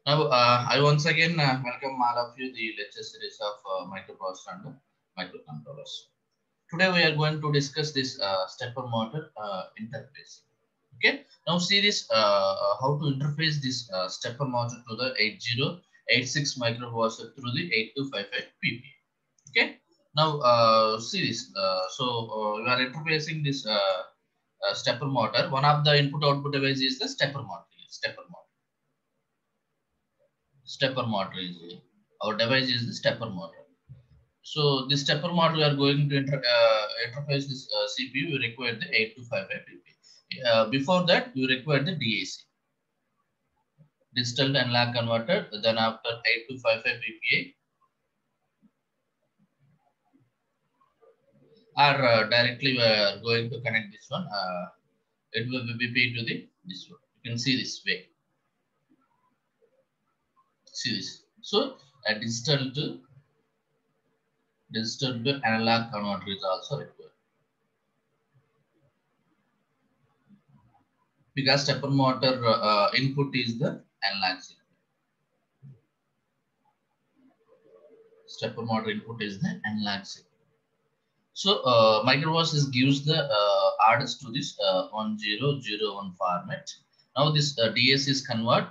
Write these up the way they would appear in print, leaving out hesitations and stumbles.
Now, I once again welcome all of you the lecture series of microprocessor and microcontrollers. Today we are going to discuss this stepper motor interface. Okay. Now see this how to interface this stepper motor to the 8086 microprocessor through the 8255 PPA. Okay. Now see this. We are interfacing this stepper motor. One of the input output device is the stepper motor. Stepper motor is our device is the stepper motor. So this stepper motor we are going to interface this CPU. We require the 8255 PPA. Before that, we require the DAC, digital analog converter. Then after 8255 PPA, or directly we are going to connect this one. It will be BP to the this one. You can see this way. See this. So a digital to analog converter is also required, because stepper motor input is the analog signal. Stepper motor input is the analog signal. So microprocessor gives the orders to this 1001 format. Now this DAC is convert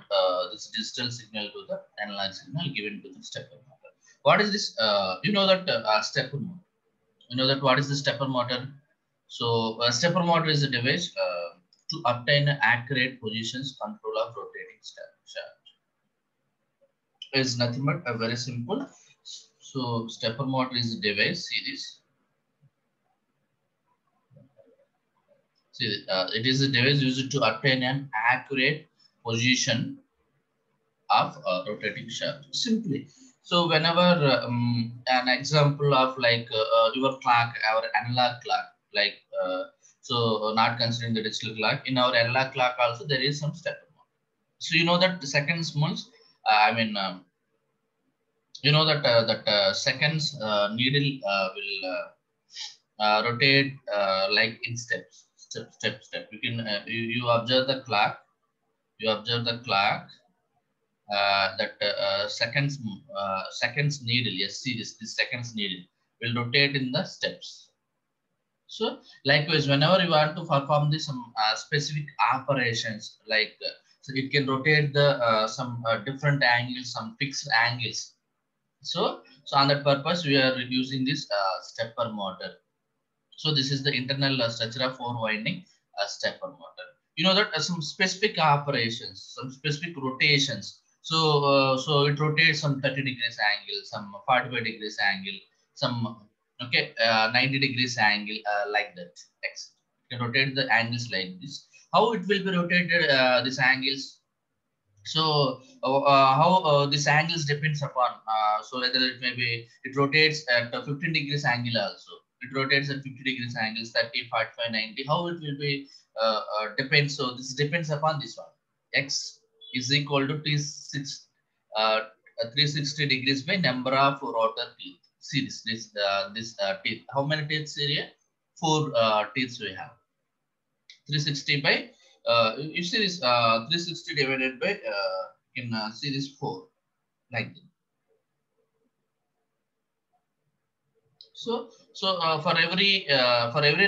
this digital signal to the analog signal given to the stepper motor. What is this? You know that stepper motor. You know that what is the stepper motor? So stepper motor is a device to obtain accurate positions control of rotating shaft. It's nothing but a very simple. So stepper motor is a device. See this. See, it is a device used to obtain an accurate position of rotating shaft. Simply. So whenever an example of like your clock, our analog clock, like not considering the digital clock, in our analog clock also there is some stepper motor. So you know that the seconds months, you know that seconds needle will rotate like in step. You can you observe the clock. You observe the clock. Seconds needle. Yes, see this seconds needle will rotate in the steps. So likewise, whenever you want to perform this some specific operations, like so it can rotate the some different angles, some fixed angles. So on that purpose, we are using this stepper motor. So this is the internal structure of four winding stepper motor. You know that some specific operations, some specific rotations. So it rotates some 30 degrees angle, some 45 degrees angle, some 90 degrees angle like that. You can rotate the angles like this. How it will be rotated these angles? So how this angles depends upon so whether it may be it rotates at 15 degrees angle also. It rotates at 50 degrees angles, 30, 45, 90. How it will be depends. So this depends upon this one. X is equal to T6 uh, 360 degrees by number of rotor teeth. See this teeth. How many teeth here? Four teeth we have. 360 by you see this 360 divided by you can see this 4 like that. So for every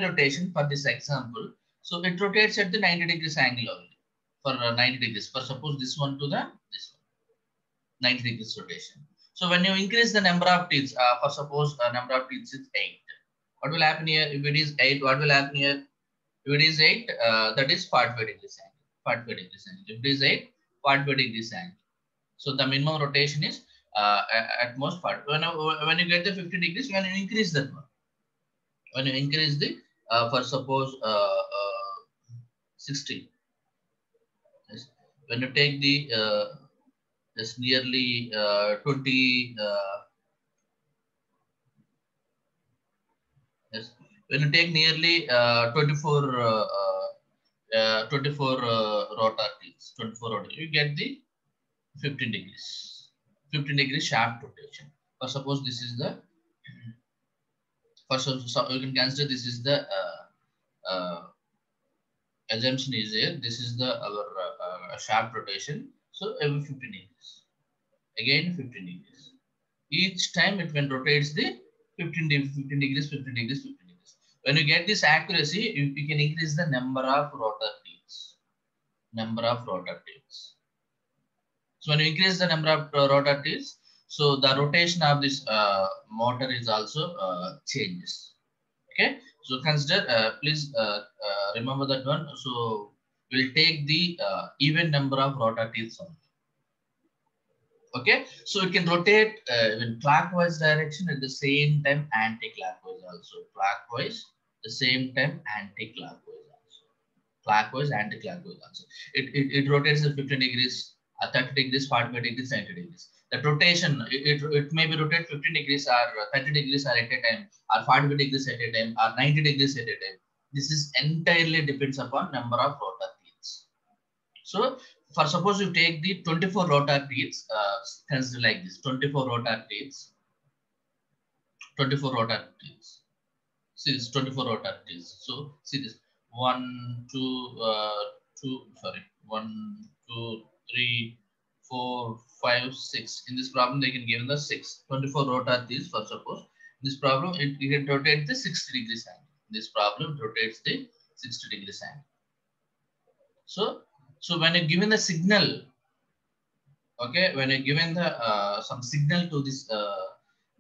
rotation for this example, so it rotates at the 90 degrees angle only for 90 degrees. For suppose this one to the this one 90 degrees rotation. So when you increase the number of teeth, for suppose number of teeth is 8. What will happen here? If it is 8, what will happen here? If it is 8, that is 45 degrees angle. 45 degrees angle. If it is 8, 45 degrees angle. So the minimum rotation is at most 40. When you get the 50 degrees, when you increase that one. When you increase the, for suppose 60. Yes. When you take the, it's nearly 20, yes. When you take nearly 24 rotor teeth, 24 rotor, you get the 15 degrees. 15 degrees shaft rotation. For suppose this is the first, so you can consider this is the assumption is here. This is the our shaft rotation. So every 15 degrees. Again 15 degrees. Each time it when rotates the 15 degrees, 15 degrees, 15 degrees, 15 degrees. When you get this accuracy, you can increase the number of rotor teeth. Number of rotor teeth. So when you increase the number of rotor teeth, so the rotation of this motor is also changes. Okay. So consider, please remember that one. So we'll take the even number of rotor teeth only. Okay, so it can rotate in clockwise direction at the same time anti-clockwise also. Clockwise, the same time anti-clockwise also. Clockwise, anti-clockwise also. It rotates at 15 degrees, 30 degrees, 45 degrees, 90 degrees. That rotation, it may be rotate 15 degrees or 30 degrees at a time, or 45 degrees at a time, or 90 degrees at a time. This is entirely depends upon number of rotor teeth. So for suppose you take the 24 rotor teeth, consider like this, 24 rotor teeth, 24 rotor teeth. See this 24 rotor teeth. So see this 1, 2, 1, 2, 3, 4, 5, 6. In this problem, they can give the 6, 24 rotor teeth for suppose. In this problem, it can rotate the 60 degrees angle. This problem rotates the 60 degrees angle. So when you're given the signal, okay, when you're given the some signal to this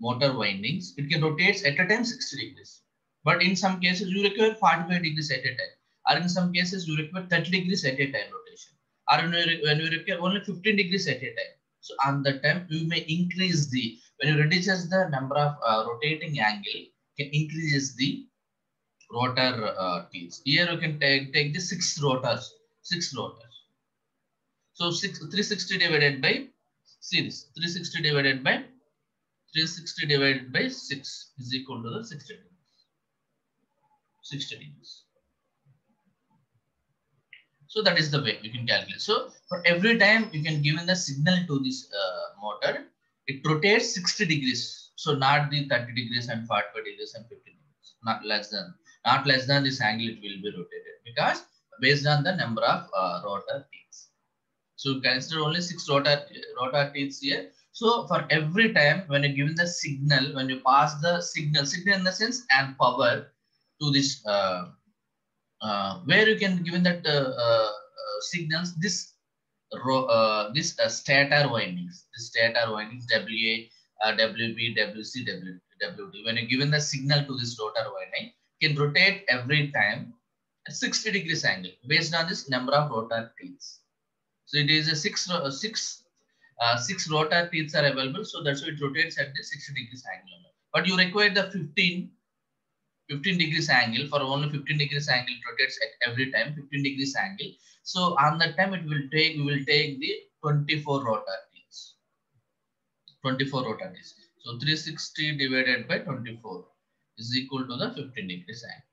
motor windings, it can rotate at a time 60 degrees. But in some cases, you require 45 degrees at a time. Or in some cases, you require 30 degrees at a time rotation. Or when you require only 15 degrees at a time. So on that time, you may increase the, when you reduces the number of rotating angle, can increases the rotor teeth. Here you can take the 6 rotors. 6 rotors. So 360 divided by, see this, 360 divided by 360 divided by 6 is equal to the 60 degrees. 60 degrees. So that is the way you can calculate. So for every time you can give in the signal to this motor, it rotates 60 degrees. So not the 30 degrees and 45 degrees and 50 degrees. Not less than this angle it will be rotated, because based on the number of rotor teeth. So consider only 6 rotor teeth here. So for every time when you given the signal, when you pass the signal in the sense and power to this where you can given that signals, this stator windings, WA, WB, WC, WD. When you given the signal to this rotor winding, can rotate every time at 60 degrees angle based on this number of rotor teeth. So it is a six rotor teeth are available. So that's why it rotates at the 60 degrees angle. But you require the 15 degrees angle. For only 15 degrees angle, it rotates at every time 15 degrees angle. So on that time, we will take the 24 rotor teeth. 24 rotor teeth. So 360 divided by 24 is equal to the 15 degrees angle.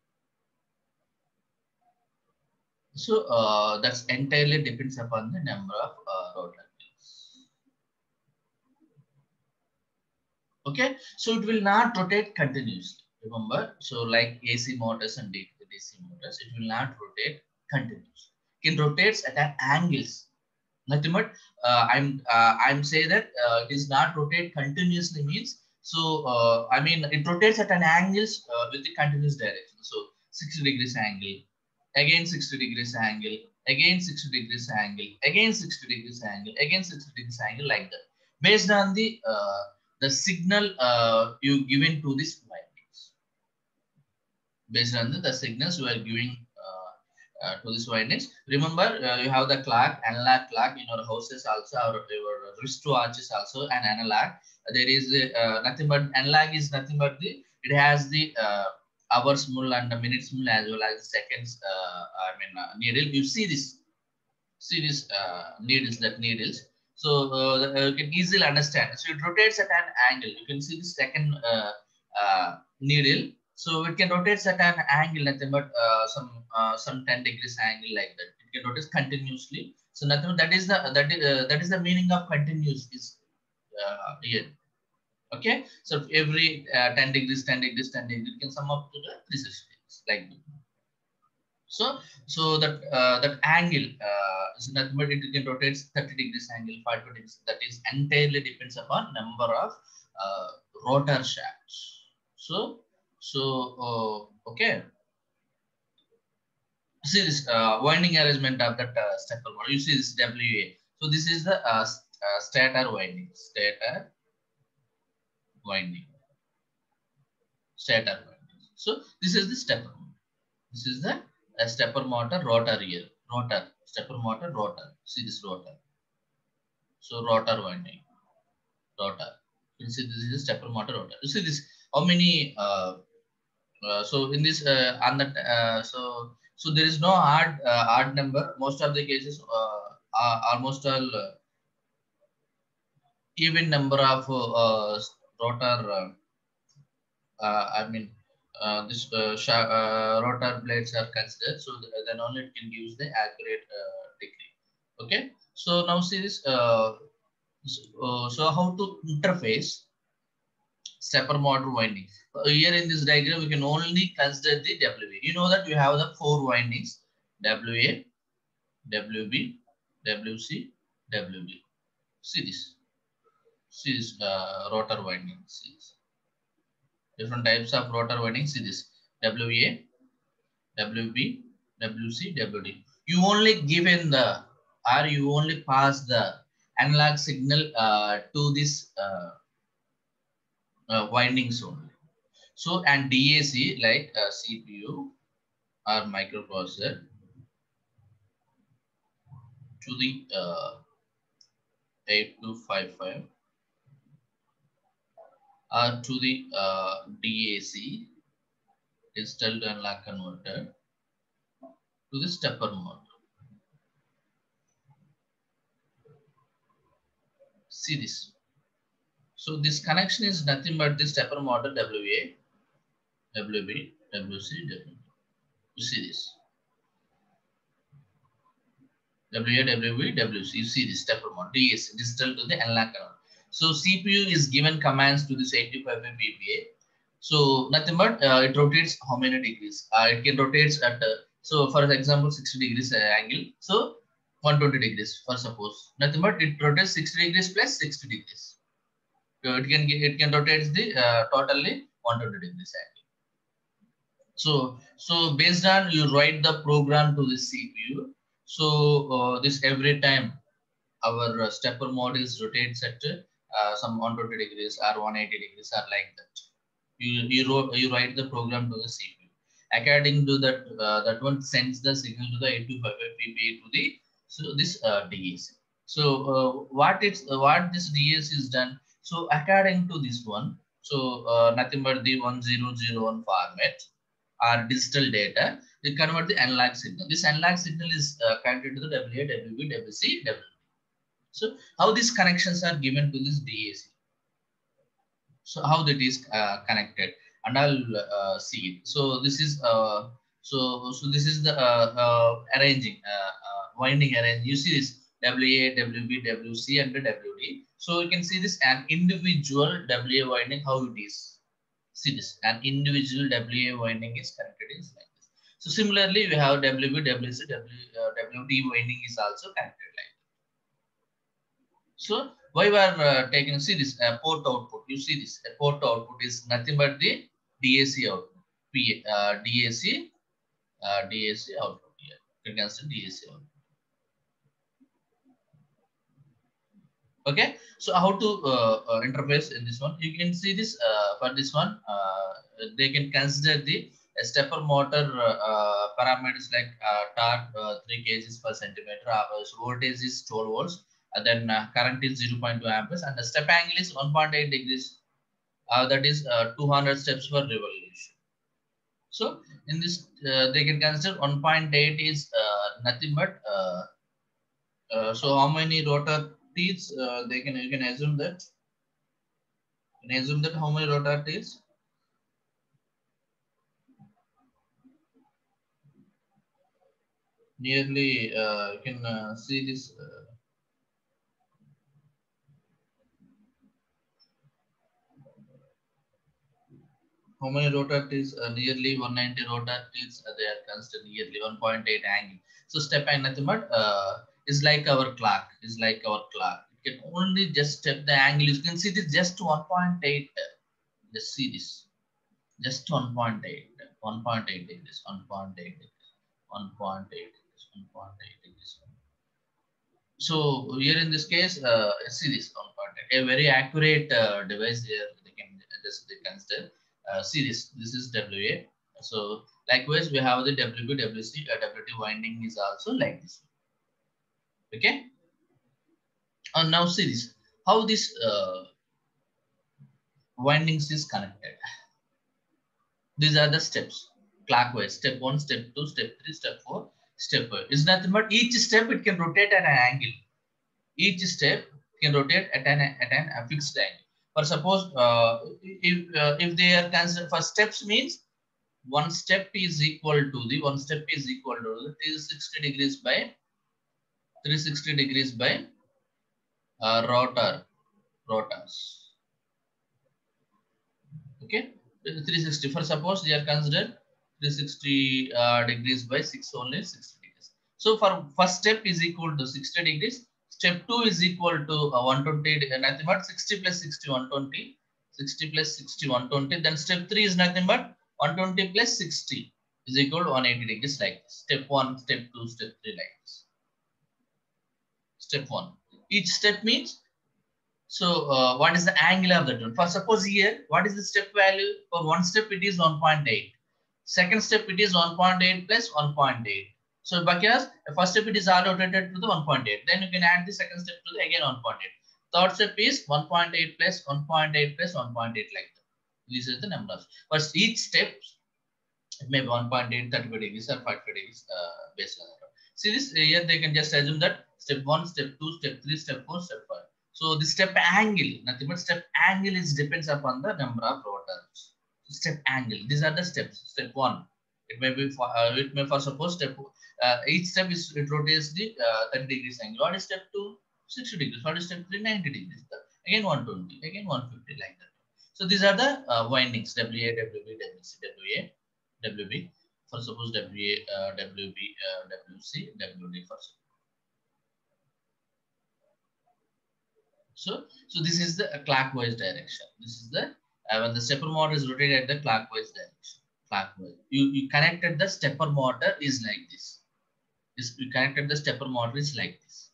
So that's entirely depends upon the number of rotor teeth. Okay, so it will not rotate continuously. Remember, so like AC motors and DC motors, it will not rotate continuously. It rotates at an angles. Nothing but I'm saying that it is not rotate continuously means, so I mean it rotates at an angles with the continuous direction. So 60 degrees angle, again 60 degrees angle, again 60 degrees angle, again 60 degrees angle, again 60 degrees angle, like that, based on the signal you given to this windings. Based on the signals you are giving to this windings. Remember, you have the clock, analog clock in your houses also, or your wristwatches also, an analog. There is nothing but analog is nothing but it has the hours mule and the minutes mule as well as seconds. Needle. You see this needles. So you can easily understand. So it rotates at an angle. You can see the second needle. So it can rotate at an angle, nothing but some 10 degrees angle, like that. It can rotate continuously. So nothing. That is the meaning of continuous is here. Okay. So every 10 degrees, 10 degrees, 10 degrees, it can sum up to the 360 degrees, like that. So, that angle is nothing but it can rotate 30 degrees angle, 45 degrees. That is entirely depends upon number of rotor shafts. So, okay. See this winding arrangement of that stepper motor. You see this WA. So this is the stator winding, winding, stator winding. So this is the stepper motor. This is the stepper motor rotor here. Rotor, stepper motor rotor. See this rotor. So rotor winding, rotor. You see this is the stepper motor rotor. You see this how many so in this on that so there is no odd number. Most of the cases are almost all even number of rotor I mean this rotor blades are considered, so then only it can give the accurate degree. Okay, so now see this so how to interface stepper motor winding. Here in this diagram, we can only consider the WA. You know that you have the four windings: WA, WB, WC, WB. See this. See this rotor winding. See this. Different types of rotor winding. See this. WA, WB, WC, WD. You only given the or you only pass the analog signal to this windings only. So and DAC like CPU or microprocessor to the 8255 or to the DAC digital to analog converter to the stepper motor. See this. So this connection is nothing but the stepper motor WA, WB, WC, WD. You see this. WA, WB, WC. You see this stepper motor DAC digital to the analog converter. So CPU is given commands to this 85 PPA. So nothing but it rotates how many degrees? It can rotate at so for example 60 degrees angle. So 120 degrees for suppose. Nothing but it rotates 60 degrees plus 60 degrees. So it can rotate the totally 120 degrees angle. So based on you write the program to the CPU. So this every time our stepper models rotates at some 120 degrees or 180 degrees or like that. You write the program to the CPU. According to that, that one sends the signal to the 8255 PPA to the this DAC. So what this DAC is done. So according to this one, so nothing but the 1001 format or digital data, we convert the analog signal. This analog signal is connected to the WA, WB, WC, WD. So how these connections are given to this DAC? So how that is connected, and I'll see it. So this is this is the arranging winding arrange. You see this WA, WB, WC, and the WD. So you can see this an individual WA winding how it is. See this an individual WA winding is connected is like this. So similarly, we have WB, WC, WD winding is also connected like this. So why we are taking, see this port output. You see this port output is nothing but the DAC output. DAC output here. You can see DAC output. Okay. So how to interface in this one? You can see this for this one. They can consider the stepper motor parameters like torque 3 kgs per centimeter. So voltage is 12 volts. Then current is 0.2 amperes and the step angle is 1.8 degrees. That is 200 steps per revolution. So in this, they can consider 1.8 is nothing but so how many rotor teeth they can you can assume that. You can assume that how many rotor teeth? Nearly you can see this. How many rotates? Nearly 190 rotates. They are considered nearly 1.8 angle. So step and nothing but is like our clock. Is like our clock. You can only just step the angle. You can see this just 1.8. Just see this. Just 1.8. 1.8 degrees. 1.8 degrees. 1.8 degrees. 1.8 degrees. So here in this case, see this 1.8. A very accurate device here. They can just they consider. See this. This is WA. So likewise, we have the WB, WC, WT winding is also like this. Okay. And now see this. How this windings is connected. These are the steps. Clockwise. Step 1, step 2, step 3, step 4, step 5. It's nothing but each step it can rotate at an angle. Each step can rotate at a fixed angle. For suppose if they are considered for steps means one step is equal to the 360 degrees by 360 degrees by rotors. Okay, 360 for suppose they are considered 360 degrees by 6 only 60 degrees. So for first step is equal to 60 degrees. Step 2 is equal to 120, nothing but 60 plus 60, 120. 60 plus 60, 120. Then step 3 is nothing but 120 plus 60 is equal to 180 degrees like this. Step 1, step 2, step 3 like this. Step 1. Each step means, so what is the angle of that one? For suppose here, what is the step value? For one step it is 1.8. Second step it is 1.8 plus 1.8. So because the first step it is all rotated to the 1.8. Then you can add the second step to the again 1.8. Third step is 1.8 plus 1.8 plus 1.8 like that. These are the numbers. But each step it may be 1.8, 35 degrees or 45 degrees based on that. See this here they can just assume that step 1, step 2, step 3, step 4, step 5. So the step angle, nothing but step angle is depends upon the number of rotors. Step angle. These are the steps. Step 1. It may be for suppose step each step is it rotates the 30 degrees angle. What is step 2? 60 degrees. What is step 3? 90 degrees. Again 120. Again 150 like that. So these are the windings WA, WB, WC, WA, WB. For suppose WA, WB, WC, WD for suppose. So this is the clockwise direction. This is the when the stepper motor is rotated at the clockwise direction. Clockwise. You connected the stepper motor is like this. You connected the stepper motor is like this.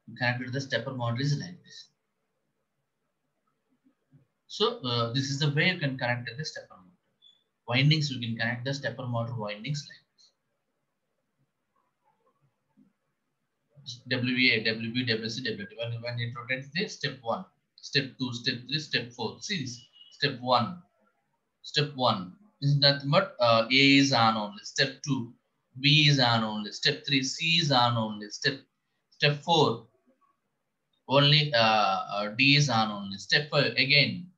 You connected the stepper motor is like this. So this is the way you can connect the stepper motor. Windings you can connect the stepper motor windings like this. WA, WB, WC, WT. When it rotates this, step 1, step 2, step 3, step 4. See this. Step 1. Step 1 is nothing but A is on only. Step 2, B is on only. Step 3, C is on only. Step 4, only D is on only. Step 5, again,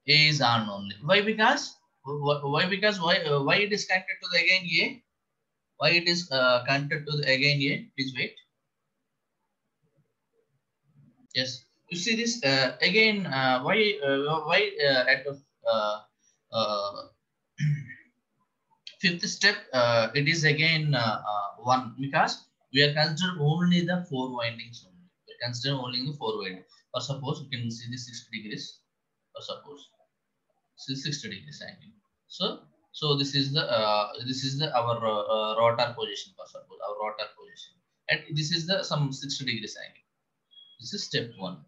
A is on only. Why? Because why it is connected to the again A? Why it is connected to the again A? Please wait. Yes, you see this again. Why at the fifth step it is again 1 because we are considering only the 4 windings only. We are considering only the 4 windings. For suppose you can see the 60 degrees. For suppose see 60 degrees angle. So this is the our rotor position. For suppose our rotor position, and this is the some 60 degrees angle. This is step 1.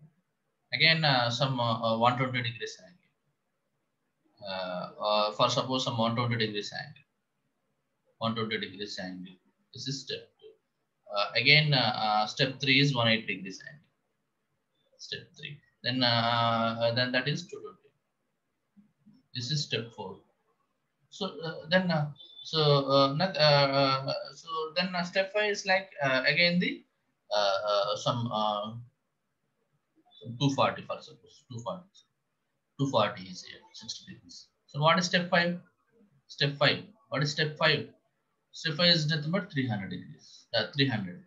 Again, some 120 degrees angle. For suppose some 120 degrees angle. 120 degrees angle. This is step 2. Again, step 3 is 180 degrees angle. Step 3. Then that is 220. This is step 4. So then step 5 is like again the some 240 for suppose 240 is here 60 degrees. So what is step 5? Step 5. What is step 5? Step 5 is nothing but 300 degrees. 300.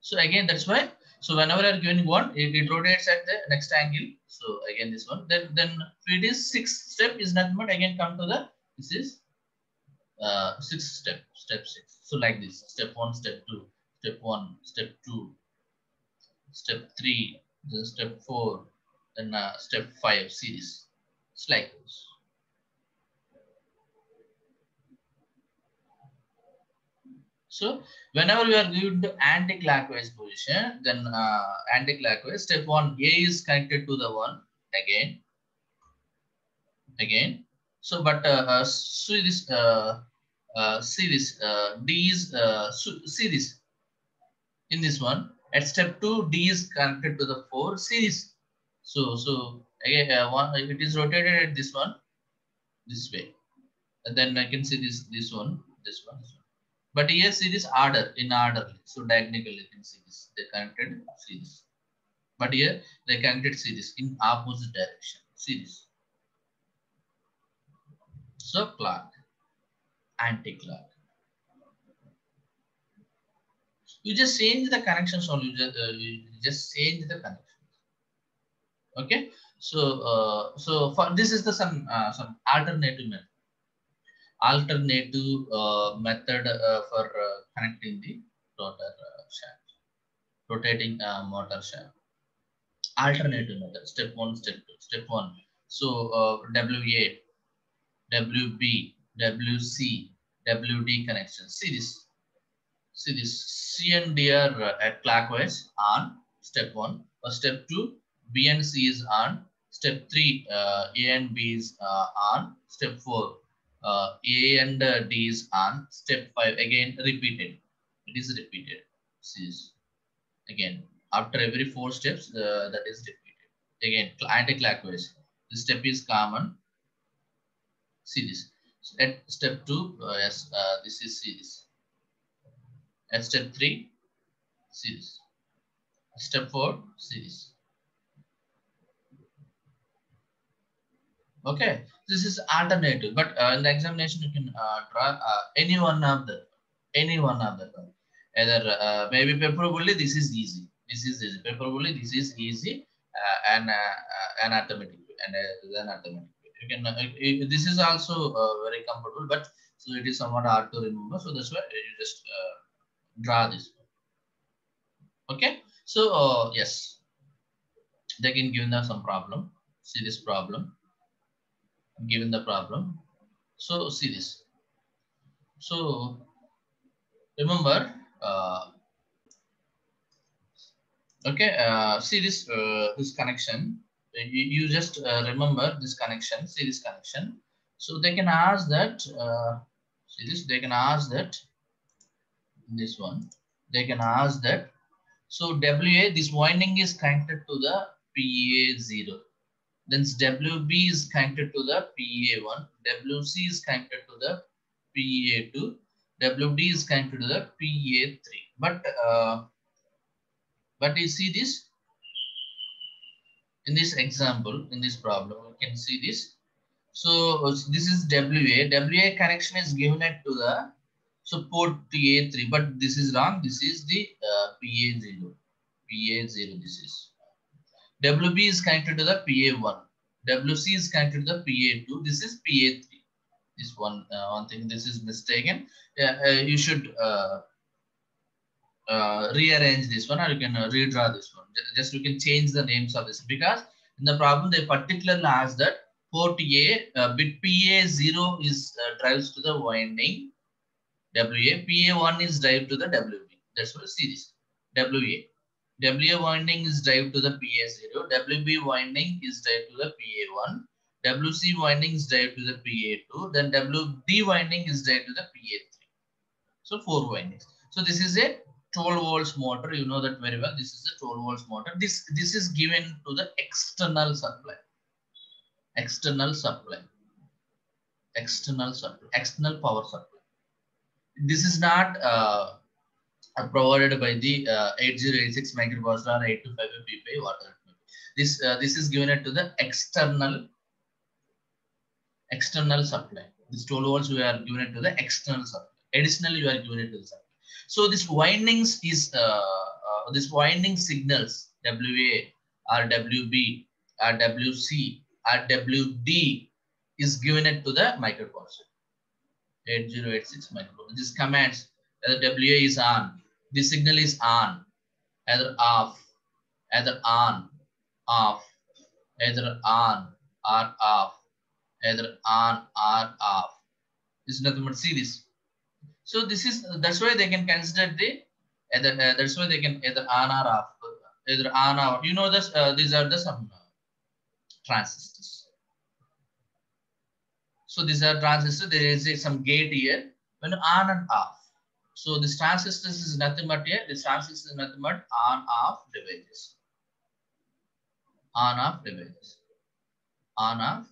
So again that's why. So whenever you are giving one, it rotates at the next angle. So again this one. Then if it is sixth step is nothing but again come to the this is sixth step, step 6. So like this, step 1, step 2, step 1, step 2, step 3, then step 4, then step 5 series. It's like this. So whenever we are given to anti-clockwise position, then anti-clockwise, step 1, A is connected to the 1 again. So but see this D is see this in this one. At step 2, D is connected to the 4 series. So again it is rotated at this one this way, and then I can see this one. But here series order in order. So diagonally you can see this. They connected series. But here they connected series in opposite direction. Series. So clock, anti-clock. You just change the connections only. You just change the connections. Okay. So for this is the some alternative method. Method for connecting the rotor shaft, rotating motor shaft. Alternative method. Step 1, step 2. Step 1. So WA, WB, WC, WD connection. See this. See this. C and D are at clockwise on step 1. For step 2, B and C is on. Step 3, A and B is on. Step 4, A and D is on. Step 5, again repeated. It is repeated. See this. Again, after every 4 steps, that is repeated. Again, anti-clockwise. This step is common. See this. So at step 2, yes, this is series. At step 3, series. Step 4, series. Okay, this is alternative, but in the examination you can draw any one of them. Either maybe preferably this is easy. Preferably this is easy and arithmetic and then arithmetic. You can this is also very comfortable, but so it is somewhat hard to remember. So that's why you just draw this. Okay, so yes, they can give them some problem. See this problem. Given the problem. So see this. So remember, okay, see this this connection. You just remember this connection. See this connection. So they can ask that. See this. They can ask that. This one. They can ask that. So WA, this winding is connected to the PA0. Then WB is connected to the PA1, WC is connected to the PA2, WD is connected to the PA3. But you see this in this example, in this problem, you can see this. So this is WA. WA connection is given at to the port PA3, but this is wrong. This is the PA0. PA0. This is. WB is connected to the PA1. WC is connected to the PA2. This is PA3. This one thing. This is mistaken. You should rearrange this one, or you can redraw this one. Just you can change the names of this, because in the problem they particularly ask that port A bit PA0 is drives to the winding WA. PA1 is drive to the WB. That's what series. WA winding is drive to the PA0. WB winding is drive to the PA1. WC winding is drive to the PA2. Then WD winding is drive to the PA3. So 4 windings. So this is a 12 volts motor. You know that very well. This is a 12 volts motor. This is given to the external supply. External power supply. This is not provided by the 8086 microprocessor or 8255 PPI, whatever. This is given to the external supply. This 12 volts we are given to the external supply. Additionally, you are given to the supply. So this windings is this winding signals WA or WB or WC or WD is given it to the microprocessor. 8086 microprocessor. These commands, whether WA is on, the signal is on, either off, either on, off, either on or off, either on or off. This is nothing but series. So this is, that's why they can consider the either that's why they can either on or off, either on or off. You know this. These are the some transistors. So these are transistors. There is some gate here when on and off. So this transistors is nothing but here. This transistor is nothing but on-off devices. On-off devices. On-off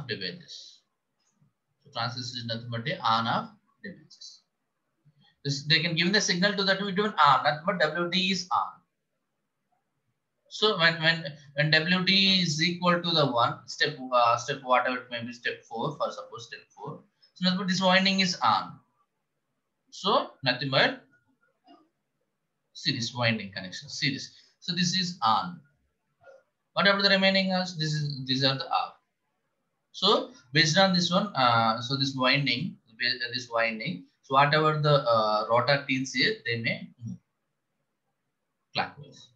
devices. So transistor is nothing but here on-off devices. This, they can give the signal to that we do an on, nothing but WD is on. So when WD is equal to the one step whatever it may be, step 4 for suppose step 4. So nothing but this winding is on. So nothing but series winding connection series. So this is on. Whatever the remaining is, these are the off. So based on this one, so this winding. So whatever the rotor teeth here, they may move clockwise.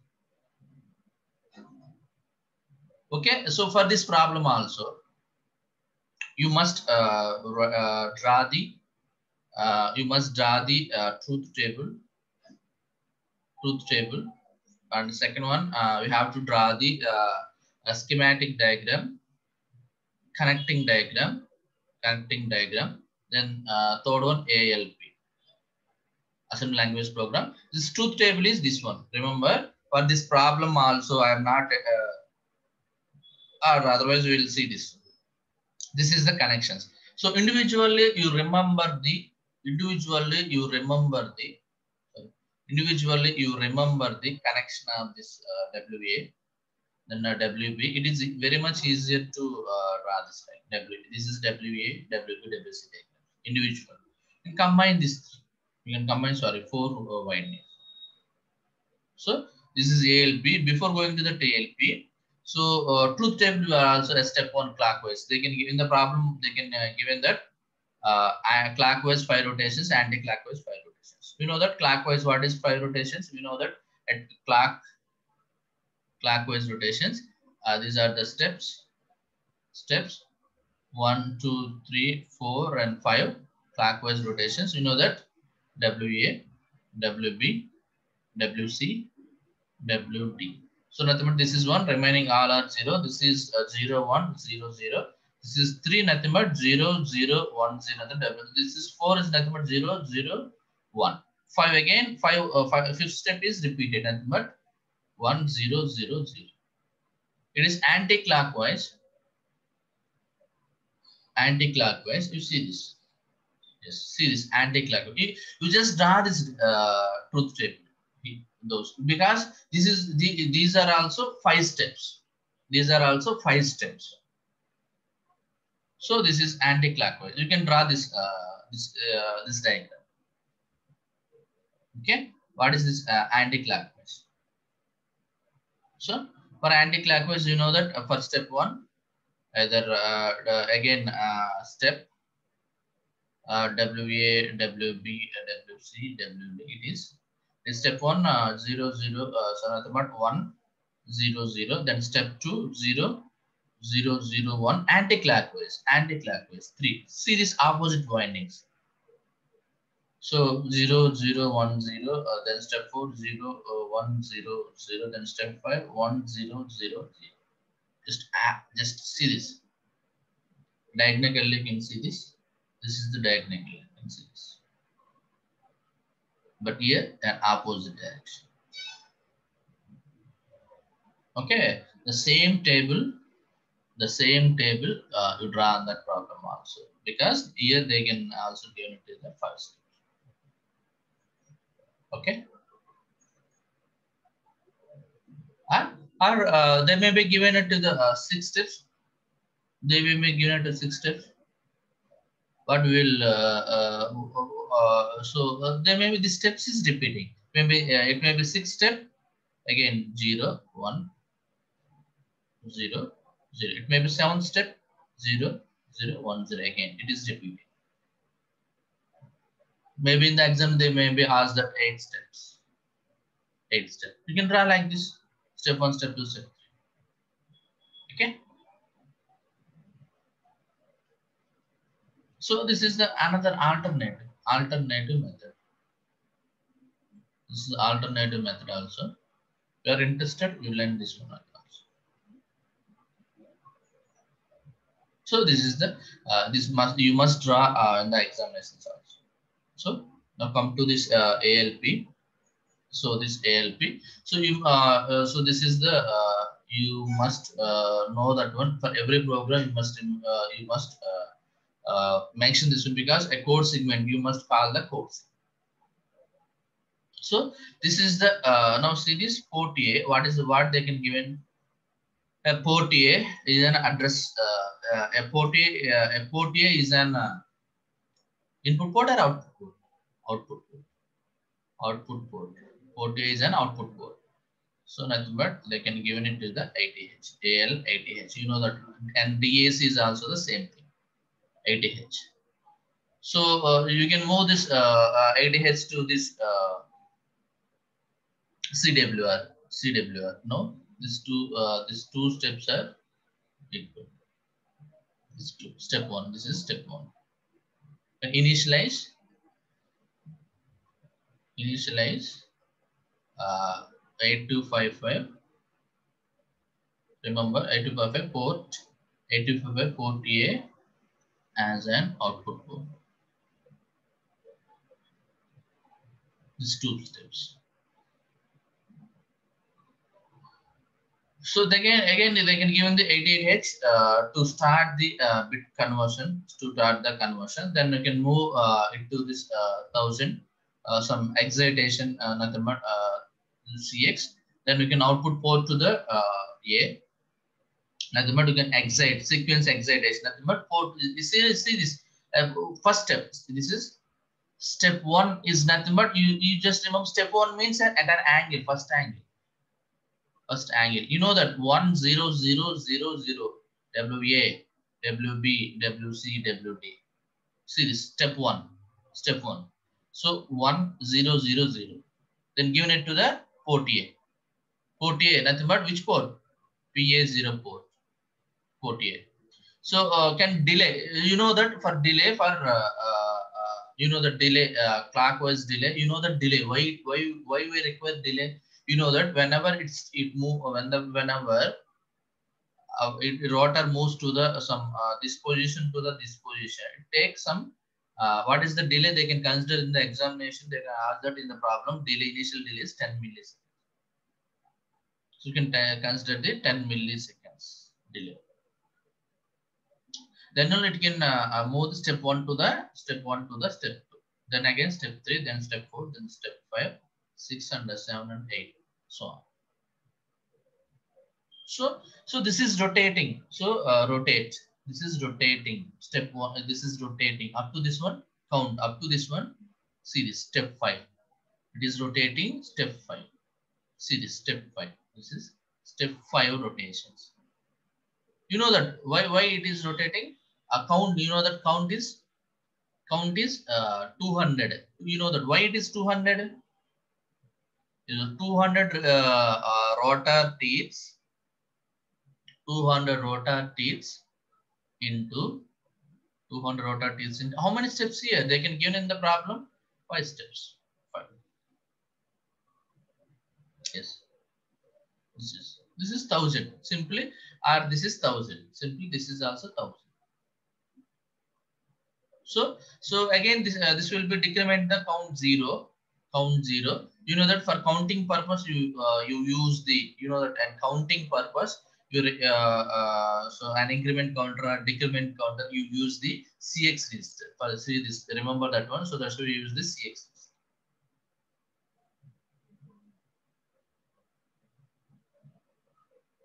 Okay. So for this problem also, you must draw the truth table. And the second one, we have to draw the schematic diagram, connecting diagram. Then third one, ALP, assembly language program. This truth table is this one. Remember, for this problem also, I am not, or otherwise we will see this. This is the connections. So individually you remember the connection of this WA, then WB. It is very much easier to draw this line. WA. This is WA, WB, WC diagram. Individual. And combine this. You can combine 4 windings. So this is ALP. Before going to the ALP, so truth table are also a step 1 clockwise. They can give in the problem. They can given that clockwise 5 rotations, anti-clockwise 5 rotations. We know that clockwise, what is 5 rotations? We know that at clockwise rotations, these are the steps 1, 2, 3, 4 and 5 clockwise rotations. You know that WA, WB, WC, WD. So nothing but this is 1, remaining all are 0. This is 0, 1, 0, 0. This is 3, nothing but 0, 0, 1, 0. This is 4 is nothing but 0, 0, 1. 5 again, 5th step is repeated, nothing but 1, 0, 0, 0. It is anti-clockwise. You see this. Yes, see this anti-clockwise. You just draw this truth table. Those, because these are also 5 steps. So this is anti-clockwise. You can draw this this diagram. Okay, what is this anti-clockwise? So for anti-clockwise, you know that for step 1, either again step WA, WB, WC, WD. It is. Step 1 0, 0, so nothing but 1, 0, 0. Then step 2 0, 0, 0, 1. Anti-clockwise 3 series opposite windings. So 0, 0, 1, 0. Then step 4 0, 1, 0, 0. Then step 5 1, 0, 0, 0. Just see this diagonally. You can see this. This is the diagonal. You can see this. But here an opposite direction. Okay, the same table you draw on that problem also, because here they can also give it to the first. Okay, or they may be given it to the 6 steps. They may be given it to 6 steps. But we will so there may be the steps is repeating. Maybe it may be 6 step. Again 0 1 0 0. It may be 7 step 0 0 1 0. Again it is repeating. Maybe in the exam they may be asked that 8 steps. 8 steps. You can draw like this: step 1, step 2, step 3. Okay. So this is the another alternative method. This is the alternative method also. If you are interested, you learn this one also. So this is the you must draw in the examinations also. So now come to this ALP. So this ALP. So so this is the you must know that one. For every program you must mention this one, because a code segment you must call the code. So this is the now see this port A. What they can given? A port A is an address. A port A is an input port or output port? Output port. Output port. Port A is an output port. So nothing but they can given it to the ATH. AL ATH. You know that, and DAC is also the same thing. ATH. So you can move this ATH to this CWR. CWR. No, these two steps are equal. This two. Step 1. This is step 1. Initialize 8255. Remember 8255 port 8255 port A as an output port. These two steps. So again they can given the 88H to start the bit conversion, to start the conversion. Then you can move into this 1000 some excitation, nothing but CX. Then we can output port to the A. Nothing but you can excite sequence excitation. Nothing but port. You see this first step. This is step 1 is nothing but you just remember step 1 means at an angle, first angle. First angle. You know that 1 0 0 0 0 WA, WB, WC, WD. See this step 1. Step 1. So 1 0 0 0. Then given it to the port A. Port A, nothing but which port? PA0 port. Port A. So can delay. You know that for delay, for you know the delay, clockwise delay. You know the delay. Why we require delay? You know that whenever whenever rotor moves to the some this position to the this position, it takes some what is the delay they can consider in the examination. They can ask that in the problem. Initial delay is 10 milliseconds. So you can consider the 10 milliseconds delay. Then only it can move the step 1 to the step 2. Then again step 3, then step 4, then step 5, 6 and 7 and 8, so on. So this is rotating. So rotate. This is rotating. Step 1. This is rotating up to this one. Count up to this one. See this step 5. It is rotating. Step 5. See this step 5. This is step 5 rotations. You know that why it is rotating? Count. You know that count is 200. You know that why it is 200? 200 rotor teeth. 200 rotor teeth into 200 rotor teeth into how many steps here? They can give in the problem 5 steps. 5. Yes. This is 1000 simply, or this is 1000 simply. This is also 1000. So again this will be decrement the count 0. Count 0. You know that for counting purpose you use the and counting purpose. So an increment counter or decrement counter, you use the CX register. For see this, remember that one. So that's why we use the CX register.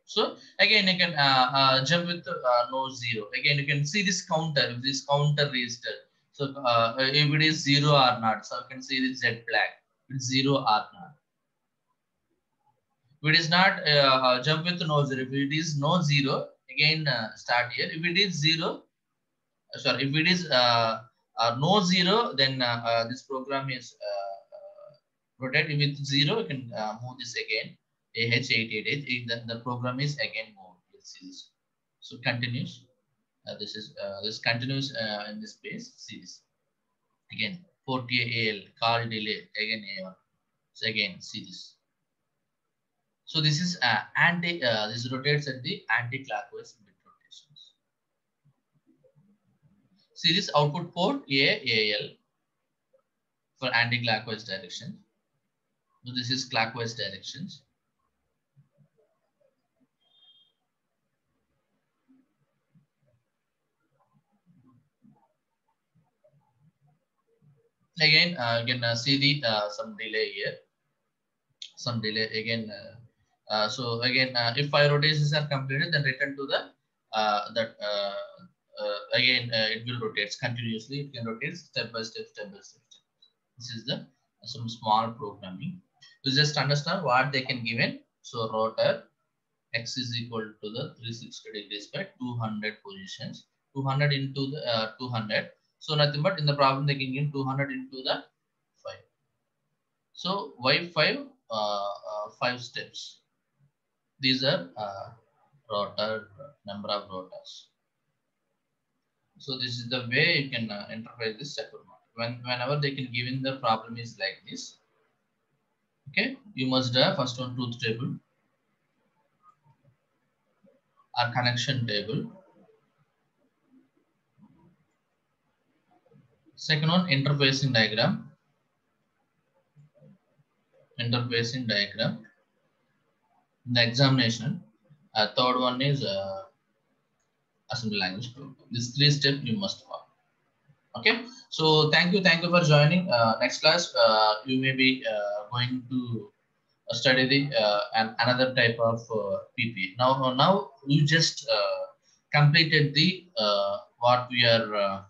So again you can jump with no 0. Again you can see this counter register. So if it is 0 or not, so you can see the Z flag. with 0 or not. If it is not, jump with no 0. If it is no 0, again start here. If it is 0, sorry, if it is no 0, then this program is rotate. If it's 0, you can move this again. AH888. Then the program is again moved. You'll see this. So continues. This continues in this space. See this again. Port AL call delay again A1. So again see this. So this is this rotates at the anti-clockwise bit rotations. See this output port AL for anti-clockwise direction. So this is clockwise directions. Again, you can see the some delay here. Some delay again. So again, if 5 rotations are completed, then return to the again it will rotate continuously. It can rotate step by step, step by step. This is the some small programming. You just understand what they can given. So rotor x is equal to the 360 degrees by 200 positions. 200 into the 200. So nothing but in the problem they can give 200 into the 5. So why 5? 5 steps. These are rotor number of rotors. So this is the way you can interpret this separate model. Whenever they can give in the problem is like this. Okay, you must have first one truth table or connection table. Second one interfacing diagram. Interfacing diagram. The examination. Third one is assembly language program. These 3 steps you must follow. Okay, so thank you for joining. Next class, you may be going to study the another type of PP. Now you just completed the what we are